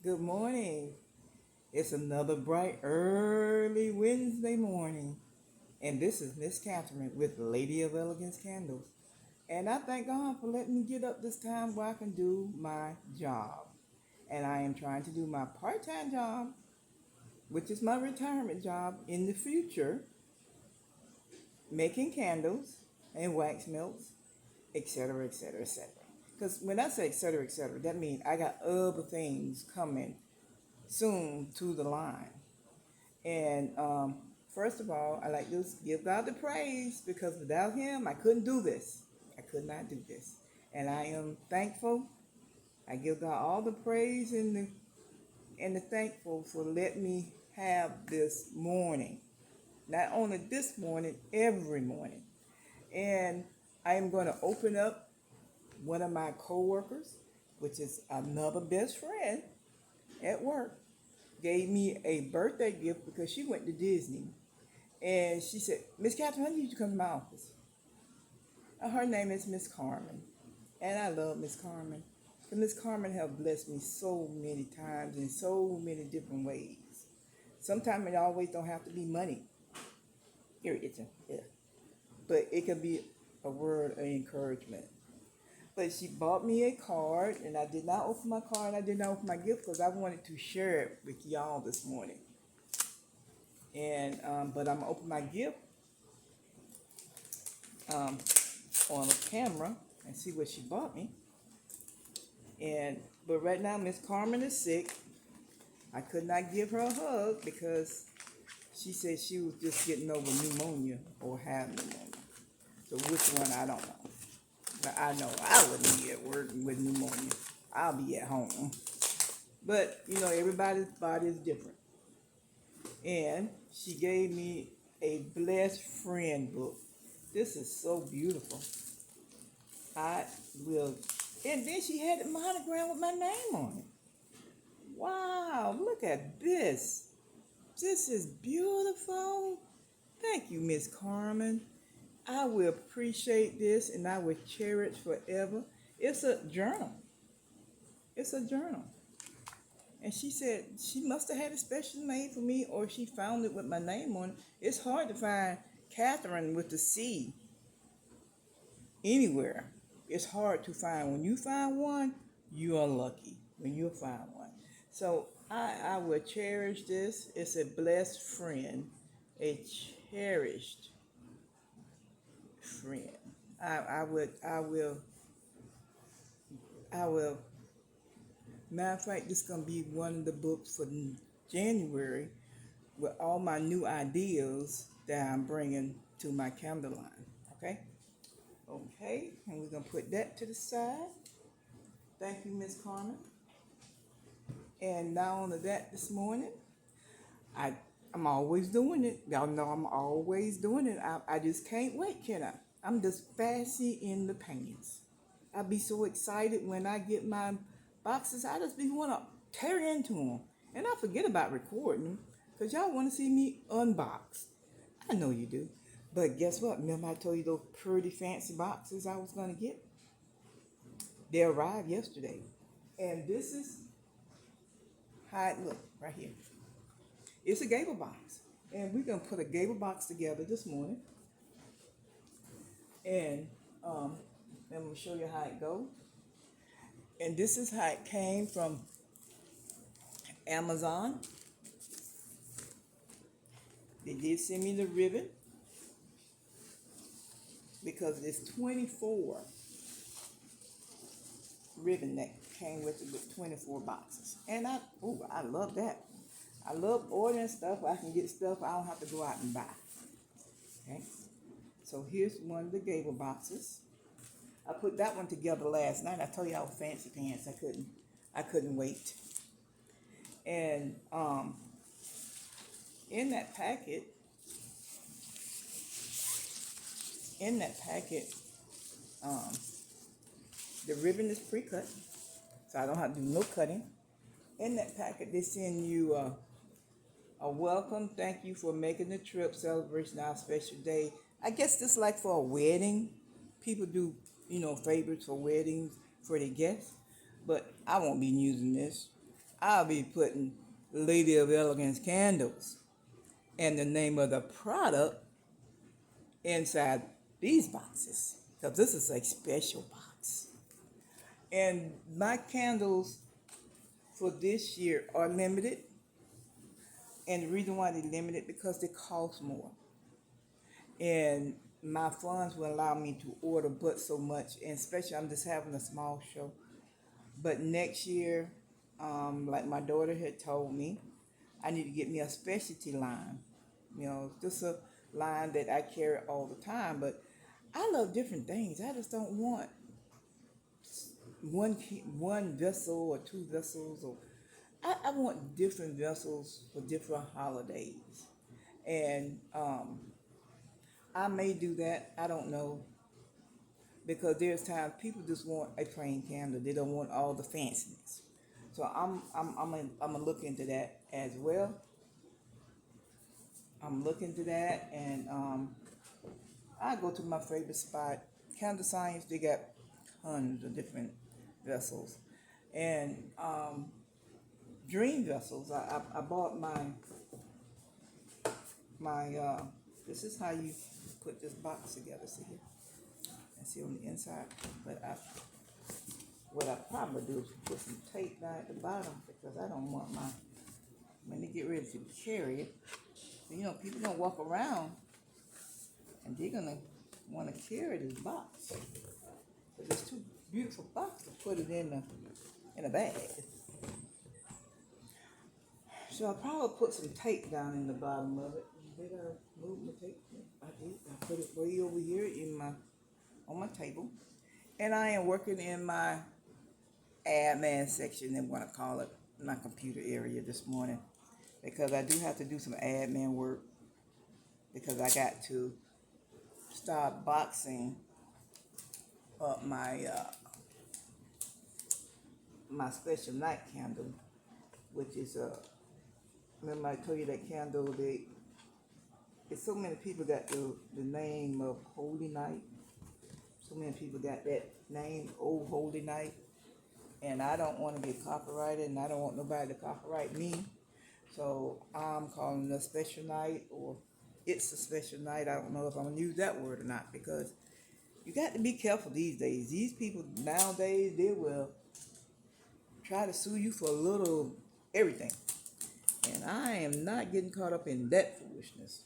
Good morning. It's another bright early Wednesday morning. And this is Miss Catherine with Lady of Elegance Candles. And I thank God for letting me get up this time where I can do my job. And I am trying to do my part-time job, which is my retirement job in the future, making candles and wax melts, etc., etc., etc. Because when I say etc., etc., that means I got other things coming soon to the line. And first of all, I like to give God the praise because without Him, I couldn't do this. I could not do this. And I am thankful. I give God all the praise and the thankful for letting me have this morning. Not only this morning, every morning. And I am going to open up one of my coworkers, which is another best friend at work, gave me a birthday gift because she went to Disney. And she said, Miss Catherine, I need you to come to my office. Her name is Miss Carmen. And I love Miss Carmen. And Miss Carmen has blessed me so many times in so many different ways. Sometimes it always don't have to be money. Here it is. Yeah. But it can be a word of encouragement. But she bought me a card, and I did not open my card. I did not open my gift because I wanted to share it with y'all this morning. And but I'm gonna open my gift on a camera and see what she bought me. And but right now, Miss Carmen is sick. I could not give her a hug because she said she was just getting over pneumonia or having pneumonia. So which one I don't know. But I know I wouldn't be at work with pneumonia. I'll be at home. But you know, everybody's body is different. And she gave me a blessed friend book. This is so beautiful. I will. And then she had a monogram with my name on it. Wow, look at this. This is beautiful. Thank you, Miss Carmen. I will appreciate this and I will cherish forever. It's a journal. It's a journal. And she said she must have had it specially made for me or she found it with my name on it. It's hard to find Catherine with the C anywhere. It's hard to find. When you find one, you are lucky when you find one. So I will cherish this. It's a blessed friend, a cherished friend. I will. Matter of fact, this is gonna be one of the books for January with all my new ideas that I'm bringing to my candle line. Okay. Okay, and we're gonna put that to the side. Thank you, Miss Carmen. And now on to that this morning, I I'm always doing it. Y'all know I'm always doing it. I just can't wait, can I? I'm just fancy in the pants. I be so excited when I get my boxes. I just be want to tear into them, and I forget about recording them because y'all want to see me unbox. I know you do. But guess what? Remember I told you those pretty fancy boxes I was going to get? They arrived yesterday. And this is how it looked right here. It's a gable box. And we're going to put a gable box together this morning. And I'm going to show you how it goes. And this is how it came from Amazon. They did send me the ribbon because it's 24 ribbon that came with it with 24 boxes. And I love that. I love ordering stuff. I can get stuff I don't have to go out and buy. Okay. So here's one of the gable boxes. I put that one together last night. I told you I was fancy pants. I couldn't wait. And in that packet, the ribbon is pre-cut, so I don't have to do no cutting. In that packet, they send you a welcome, thank you for making the trip, celebration our special day. I guess this is like for a wedding. People do, favors for weddings for their guests, but I won't be using this. I'll be putting Lady of Elegance candles and the name of the product inside these boxes because this is a special box. And my candles for this year are limited, and the reason why they're limited because they cost more. And my funds will allow me to order but so much, and especially I'm just having a small show. But next year, like my daughter had told me, I need to get me a specialty line. You know, just a line that I carry all the time. But I love different things. I just don't want one vessel or two vessels, or I want different vessels for different holidays. And I may do that. I don't know because there's times people just want a plain candle. They don't want all the fanciness. So I'm gonna look into that as well. I'm looking to that, and I go to my favorite spot, Candle Science. They got tons of different vessels, and dream vessels. I bought my. This is how you put this box together. See here, and see on the inside. But what I probably do is put some tape down at the bottom because I don't want my when they get ready to carry it. You know, people gonna walk around and they're gonna want to carry this box. But it's too beautiful box to put it in a bag. So I'll probably put some tape down in the bottom of it. Did I move my tape? I did. I put it way over here on my table. And I am working in my admin section, they want to call it, my computer area this morning. Because I do have to do some admin work. Because I got to start boxing up my special night candle, which is remember I told you that candle it's so many people got the name of Holy Night. So many people got that name, Oh Holy Night. And I don't want to get copyrighted, and I don't want nobody to copyright me. So I'm calling it a special night, or it's a special night. I don't know if I'm going to use that word or not, because you got to be careful these days. These people nowadays, they will try to sue you for a little everything. And I am not getting caught up in that foolishness.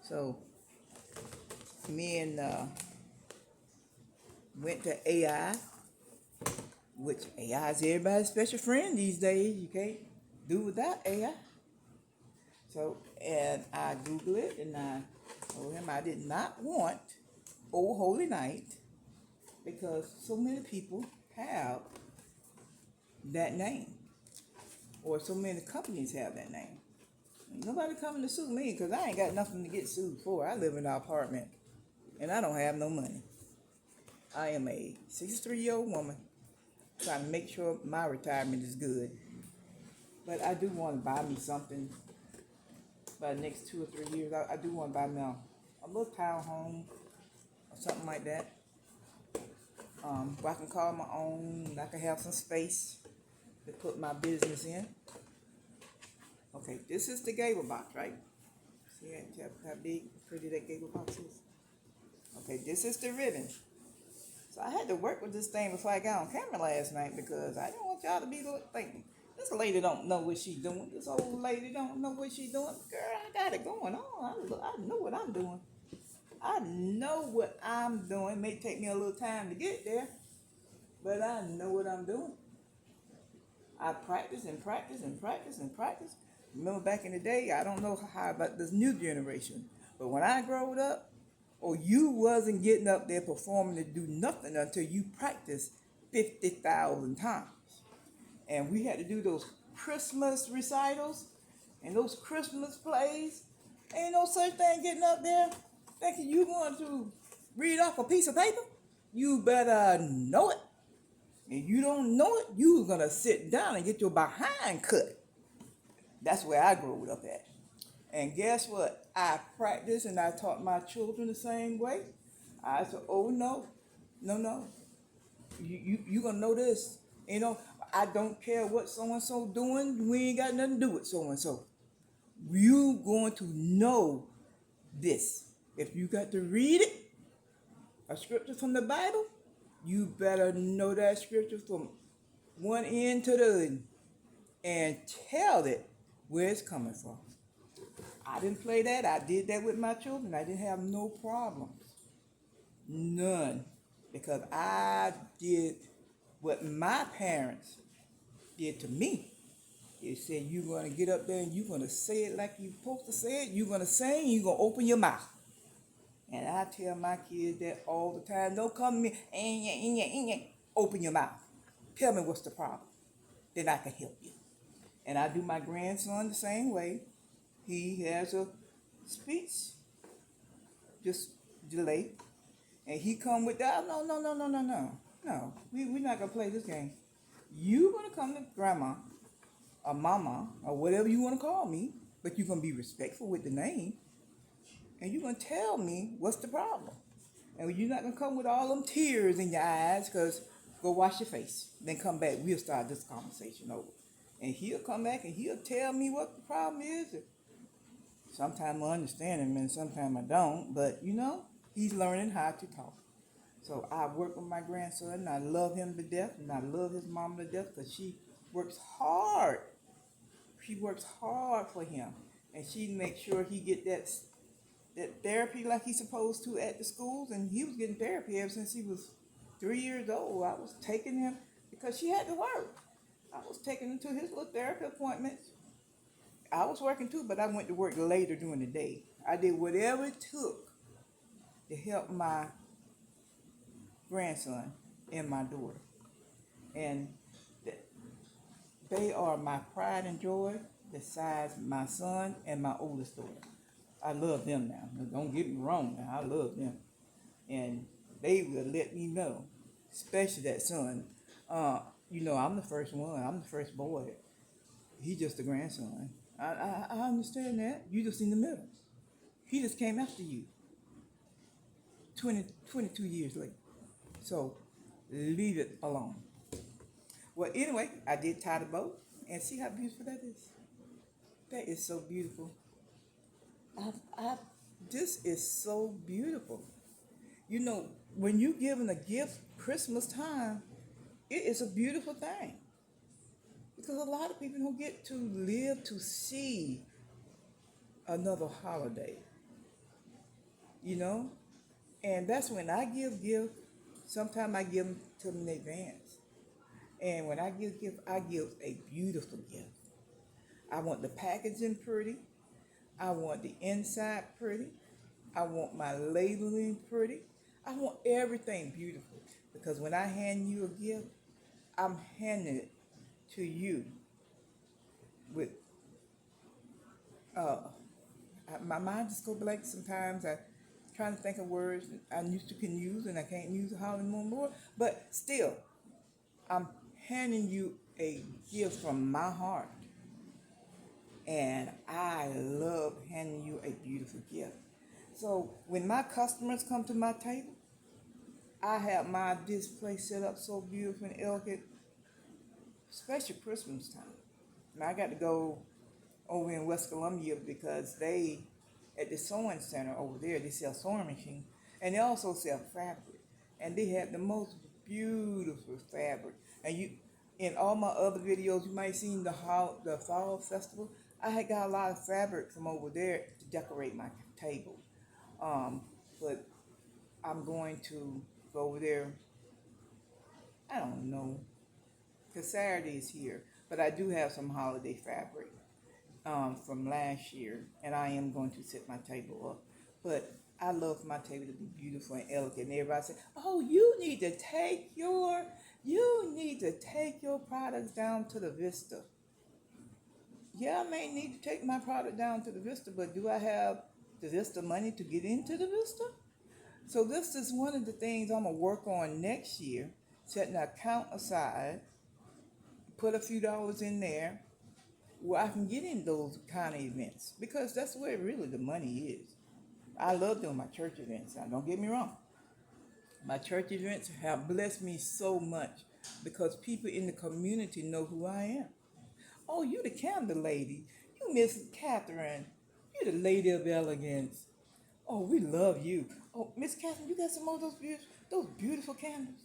So me and went to AI, which AI is everybody's special friend these days. You can't do without AI. So, and I Googled it, and I told him I did not want Oh Holy Night because so many people have that name, or so many companies have that name. Nobody coming to sue me because I ain't got nothing to get sued for. I live in an apartment, and I don't have no money. I am a 63-year-old woman trying to make sure my retirement is good. But I do want to buy me something by the next 2 or 3 years. I do want to buy me a little townhome or something like that. Where I can call my own, and I can have some space to put my business in. Okay, this is the gable box, right? See how big, pretty that gable box is? Okay, this is the ribbon. So I had to work with this thing before I got on camera last night because I didn't want y'all to be thinking, this lady don't know what she's doing. This old lady don't know what she's doing. Girl, I got it going on. I know what I'm doing. I know what I'm doing. It may take me a little time to get there, but I know what I'm doing. I practice and practice and practice and practice. Remember back in the day, I don't know how about this new generation, but when I growed up, you wasn't getting up there performing to do nothing until you practiced 50,000 times. And we had to do those Christmas recitals and those Christmas plays. Ain't no such thing getting up there thinking you going to read off a piece of paper. You better know it. And you don't know it, you're going to sit down and get your behind cut. That's where I grew up at. And guess what? I practiced and I taught my children the same way. I said, oh, no. You gonna know this. You know, I don't care what so and so doing. We ain't got nothing to do with so and so. You going to know this. If you got to read it, a scripture from the Bible, you better know that scripture from one end to the other and tell it where it's coming from. I didn't play that. I did that with my children. I didn't have no problems. None. Because I did what my parents did to me. They said you're going to get up there and you're going to say it like you're supposed to say it. You're going to sing, you're going to open your mouth. And I tell my kids that all the time. Don't come to me, open your mouth. Tell me what's the problem. Then I can help you. And I do my grandson the same way. He has a speech just delay. And he come with that. No, no, no, no, no, no. No, we're not going to play this game. You're going to come to grandma or mama or whatever you want to call me, but you're going to be respectful with the name. And you're going to tell me what's the problem. And you're not going to come with all them tears in your eyes because go wash your face. Then come back. We'll start this conversation over. And he'll come back and he'll tell me what the problem is. Sometimes I understand him and sometimes I don't. But, he's learning how to talk. So I work with my grandson and I love him to death. And I love his mom to death because she works hard. She works hard for him. And she makes sure he get that therapy like he's supposed to at the schools. And he was getting therapy ever since he was 3 years old. I was taking him because she had to work. I was taking him to his little therapy appointments. I was working too, but I went to work later during the day. I did whatever it took to help my grandson and my daughter. And they are my pride and joy besides my son and my oldest daughter. I love them now. Don't get me wrong now. I love them. And they will let me know, especially that son. I'm the first one. I'm the first boy. He's just a grandson. I understand that. You just in the middle. He just came after you 22 years later. So leave it alone. Well, anyway, I did tie the bow. And see how beautiful that is? That is so beautiful. This is so beautiful. When you're giving a gift Christmas time, it is a beautiful thing. Because a lot of people don't get to live to see another holiday. And that's when I give gifts. Sometimes I give them to them in advance. And when I give gifts, I give a beautiful gift. I want the packaging pretty. I want the inside pretty. I want my labeling pretty. I want everything beautiful. Because when I hand you a gift, I'm handing it to you with, my mind just go blank sometimes. I'm trying to think of words I used to can use and I can't use hardly more. But still, I'm handing you a gift from my heart. And I love handing you a beautiful gift. So when my customers come to my table, I have my display set up so beautiful and elegant, especially Christmas time. And I got to go over in West Columbia because at the sewing center over there, they sell sewing machines. And they also sell fabric. And they have the most beautiful fabric. And in all my other videos, you might have seen the fall festival. I had got a lot of fabric from over there to decorate my table. But I'm going to go over there, I don't know, because Saturday is here. But I do have some holiday fabric from last year, and I am going to set my table up. But I love my table to be beautiful and elegant. And everybody says, oh, you need to take your products down to the Vista. Yeah, I may need to take my product down to the Vista, but do I have the Vista money to get into the Vista? So this is one of the things I'm going to work on next year, setting an account aside, put a few dollars in there where I can get in those kind of events, because that's where really the money is. I love doing my church events. Now, don't get me wrong. My church events have blessed me so much because people in the community know who I am. Oh, you the candle lady. You Miss Catherine. You the Lady of Elegance. Oh, we love you. Oh, Miss Catherine, you got some more of those beautiful candles.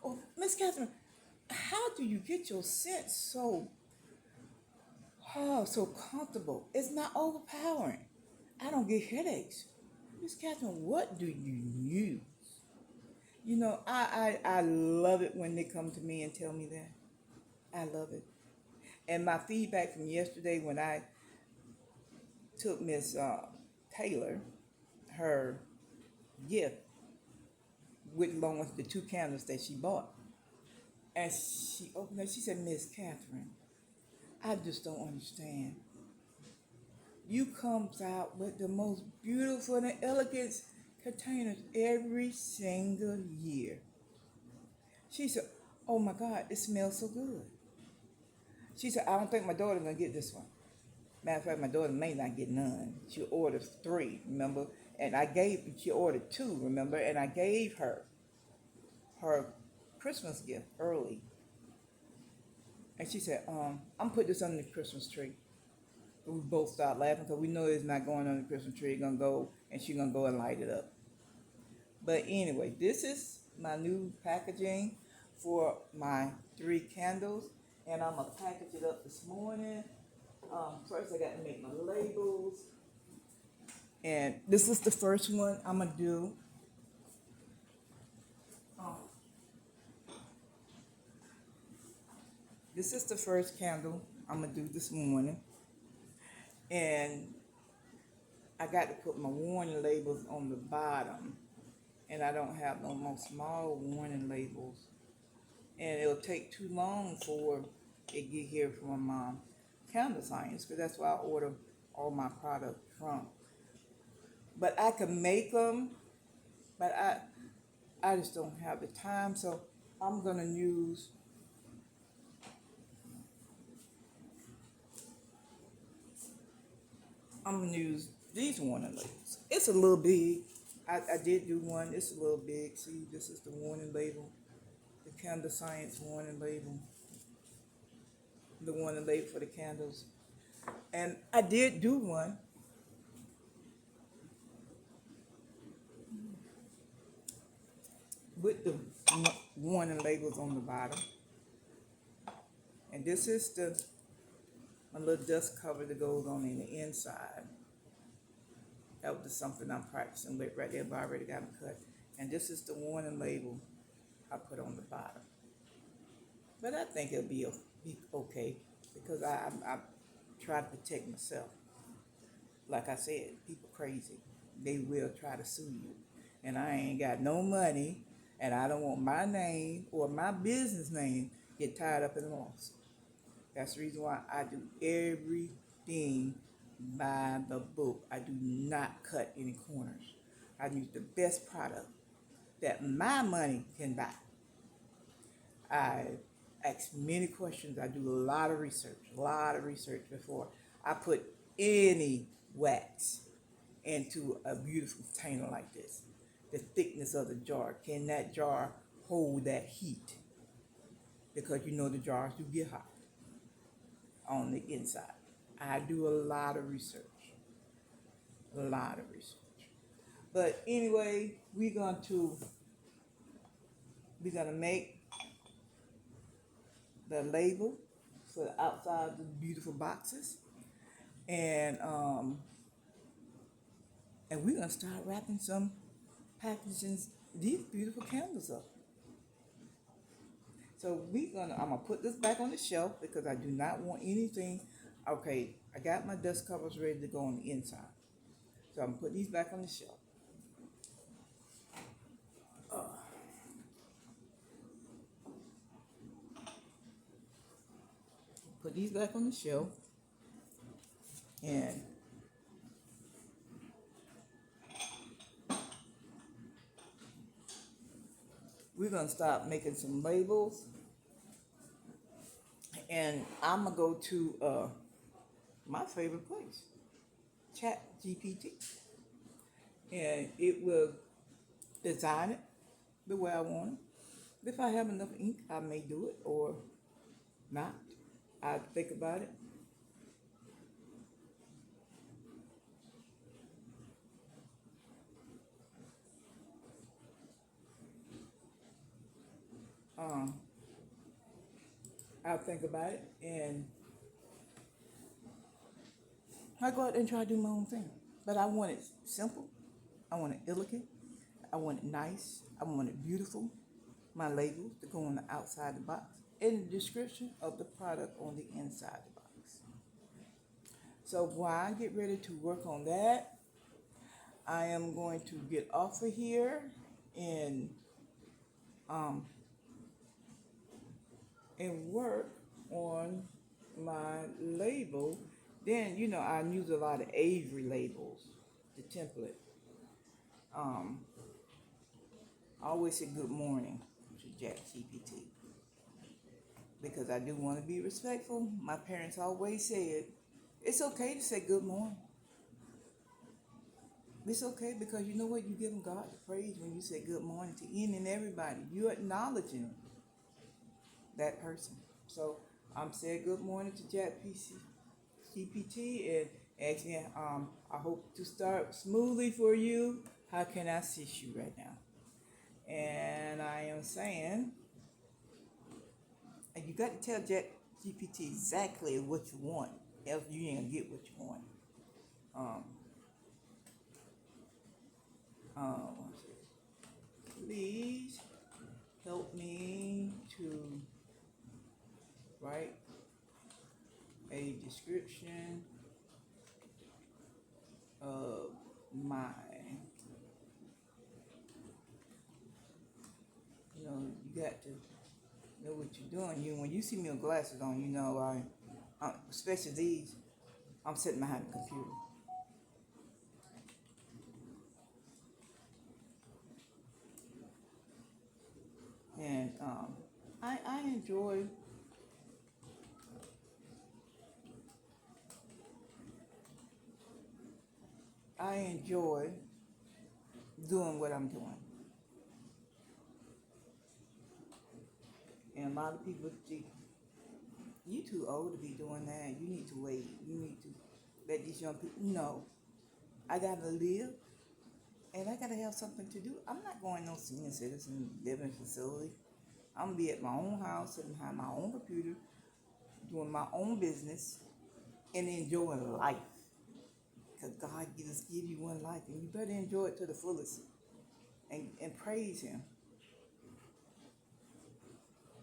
Oh, Miss Catherine, how do you get your scent so comfortable? It's not overpowering. I don't get headaches. Miss Catherine, what do you use? You know, I love it when they come to me and tell me that. I love it. And my feedback from yesterday when I took Miss Taylor her gift with along with the two candles that she bought, and she opened it. She said, "Miss Catherine, I just don't understand. You comes out with the most beautiful and elegant containers every single year." She said, "Oh my God, it smells so good." She said, "I don't think my daughter's gonna get this one. Matter of fact, my daughter may not get none. She ordered three, remember? And she ordered two, remember? And I gave her Christmas gift early. And she said, I'm putting this under the Christmas tree." We both started laughing because we know it's not going on the Christmas tree. It's going to go, and she's going to go and light it up. But anyway, this is my new packaging for my three candles. And I'm going to package it up this morning. First, I got to make my labels. And this is the first one I'm going to do. This is the first candle I'm going to do this morning. And I got to put my warning labels on the bottom. And I don't have no more small warning labels. And it'll take too long for it get here from Candle Science, because that's why I order all my product from. But I can make them, but I just don't have the time. So I'm gonna use these warning labels. It's a little big. I did do one. It's a little big. See, this is the warning label, the Candle Science warning label, the warning label for the candles. And I did do one with the warning labels on the bottom. And this is my little dust cover that goes on in the inside. That was something I'm practicing with right there, but I already got them cut. And this is the warning label I put on the bottom. But I think it'll be okay because I try to protect myself. Like I said, people crazy. They will try to sue you. And I ain't got no money, and I don't want my name or my business name get tied up in a lawsuit. That's the reason why I do everything by the book. I do not cut any corners. I use the best product that my money can buy. I ask many questions. I do a lot of research before I put any wax into a beautiful container like this. The thickness of the jar. Can that jar hold that heat? Because you know the jars do get hot on the inside. I do a lot of research. But anyway, we're gonna make the label for the outside of the beautiful boxes, and we're gonna start wrapping some packaging these beautiful candles up. So I'm gonna put this back on the shelf because I do not want anything. Okay, I got my dust covers ready to go on the inside. So I'm gonna put these back on the shelf. Put these back on the shelf. And we're gonna start making some labels. And I'm gonna go to my favorite place, Chat GPT. And it will design it the way I want them. If I have enough ink, I may do it or not. I think about it. Um, I'll think about it and I go out and try to do my own thing. But I want it simple. I want it elegant. I want it nice. I want it beautiful. My labels to go on the outside the box and the description of the product on the inside the box. So while I get ready to work on that, I am going to get off of here and um, and work on my label. Then I use a lot of Avery labels, the template. Um, I always say good morning to Jack GPT because I do want to be respectful. My parents always said it's okay to say good morning. It's okay because you know what? You give God the praise when you say good morning to any and everybody. You're acknowledging that person. So I'm saying good morning to Jack GPT and asking, I hope to start smoothly for you. How can I assist you right now? And I am saying, and you got to tell Jack GPT exactly what you want, else you ain't gonna get what you want. Um, um, Please help me to write a description of my, you got to know what you're doing. When you see me with glasses on, especially these, I'm sitting behind the computer. And I enjoy I enjoy doing what I'm doing. And a lot of people think, you too old to be doing that. You need to wait. You need to let these young people know. I gotta live and I gotta have something to do. I'm not going no senior citizen living facility. I'm gonna be at my own house, sitting behind my own computer, doing my own business, and enjoying life. Because God just give you one life, and you better enjoy it to the fullest, and praise Him.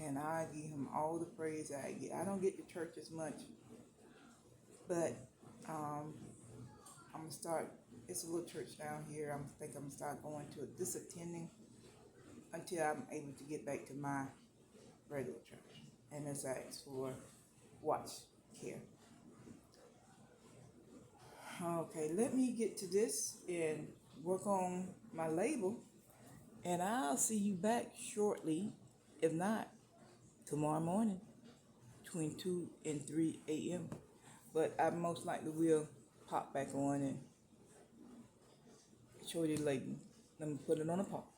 And I give Him all the praise I get. I don't get to church as much, but I'm gonna start. It's a little church down here. I'm gonna start going to it, just attending until I'm able to get back to my regular church. And as I ask for watch care. Okay, let me get to this and work on my label, and I'll see you back shortly. If not, tomorrow morning between 2 and 3 a.m. But I most likely will pop back on and show you the label. Let me put it on a pause.